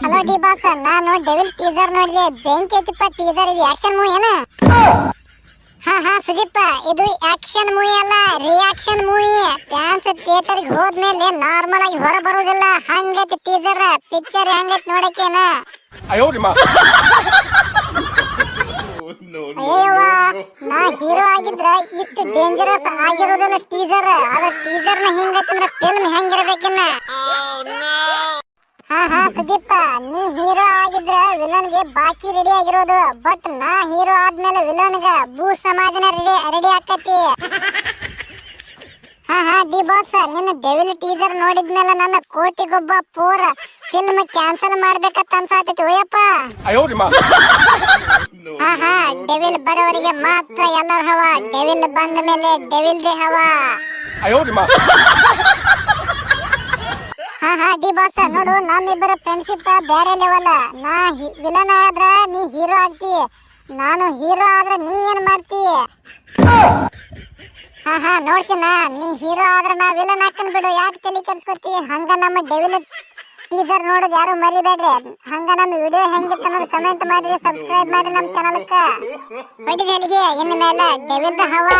Hello D boss, ನಾನು devil teaser ನೋಡಿದೆ. ಬೆಂಕಿ ಐತಿಪ್ಪ ಟೀಸರ್. ಇದು ಆಕ್ಷನ್ ಮೂವಿ ಏನ? ಹಾ ಸುದೀಪ, ಇದು ಆಕ್ಷನ್ ಮೂವಿ ಅಲ್ಲ, ರಿಯಾಕ್ಷನ್ ಮೂವಿ. ಫ್ಯಾನ್ಸ್ ಥಿಯೇಟರ್ ಗೆ ಹೋದ್ಮೇಲೆ ನಾರ್ಮಲ್ ಆಗಿ ಹೊರ ಬರುವುದಿಲ್ಲ. ಹಂಗೈತಿ ಟೀಸರ್. ಪಿಕ್ಚರ್ ಹಂಗೈತಿ ನೋಡಕ್ಕೇನ? ಅಯ್ಯವ್ವ, ನಾ ಹೀರೋ ಆಗಿದ್ರ ಇಷ್ಟು ಡೇಂಜರಸ್ ಆಗಿರೋದಿಲ್ಲ ಟೀಸರ್. ಅದ್ರ ಟೀಸರ್ ನ ಹಿಂಗೈತಂದ್ರ ಫಿಲ್ಮ್ ಹೆಂಗಿರ್ಬೇಕಿನ್ನ? ಹಾ ಸುದೀಪ, ನೀ ಹೀರೋ ಆಗಿದ್ರ ವಿಲನ್ ಗೆ ಬಾಕಿ ರೆಡಿ ಆಗಿರೋದು. ಬಟ್ ನಾ ಹೀರೋ ಆದ್ಮೇಲೆ ವಿಲನ್ ಗ ಭೂ ಸಮಾಧಿನ ರೆಡಿ ಆಕತಿ. ಹಾ ಡಿ ಬಾಸ್, ನಿನ್ನ ಡೆವಿಲ್ ಟೀಸರ್ ನೋಡಿದ್ಮೇಲೆ ನನ್ನ ಕೋಟಿಗೊಬ್ಬ ಪೂರ ಫಿಲ್ಮ್ ಕ್ಯಾನ್ಸಲ್ ಮಾಡ್ಬೇಕಂತ ಅನ್ಸಾತೈತಿ. ಓಯಪ್ಪ, ಹಾ ಡೆವಿಲ್ ಬರೋರಿಗೆ ಮಾತ್ರ ಎಲ್ಲರ ಹವಾ. ಡೆವಿಲ್ ಬಂದ ಮೇಲೆ ಡೆವಿಲ್ ದೇ ಹವಾ. ಹಾ ಡಿ ಬಾಸ್, ನೋಡು, ನಮ್ಮಿಬ್ಬರ ಫ್ರೆಂಡ್ಶಿಪ್ ಬೇರೆ ಲೆವೆಲ್. ನಾ ವಿಲನ್ ಆದ್ರ ನೀ ಹೀರೋ ಆಗ್ತಿ, ನಾನು ಹೀರೋ ಆದ್ರ ನೀ ಏನ್ ಮಾಡ್ತಿ? ಹಾ ನೋಡ್ತೀನ, ನೀ ಹೀರೋ ಆದ್ರ ನಾ ವಿಲನ್ ಹಾಕನ್ ಬಿಡು. ಯಾಕೆ ತಲೆ ಕೆಡ್ಸ್ಕೊತಿ? ಹಂಗ ನಮ್ಮ ಡೆವಿಲ್ ಟೀಸರ್ ನೋಡೋದು ಯಾರು ಮರಿಬೇಡ್ರಿ. ಹಂಗ ನಮ್ಮ ವಿಡಿಯೋ ಹೆಂಗಿತ್ತು ಅನ್ನೋದು ಕಮೆಂಟ್ ಮಾಡ್ರಿ, ಸಬ್ಸ್ಕ್ರೈಬ್ ಮಾಡಿ ನಮ್ಮ ಚಾನಲ್ಕ. ಹೊಡಿರಿ ಅಲ್ಲಿಗೆ, ಇನ್ನು ಮೇಲೆ ಡೆವಿಲ್ ದ ಹವಾ.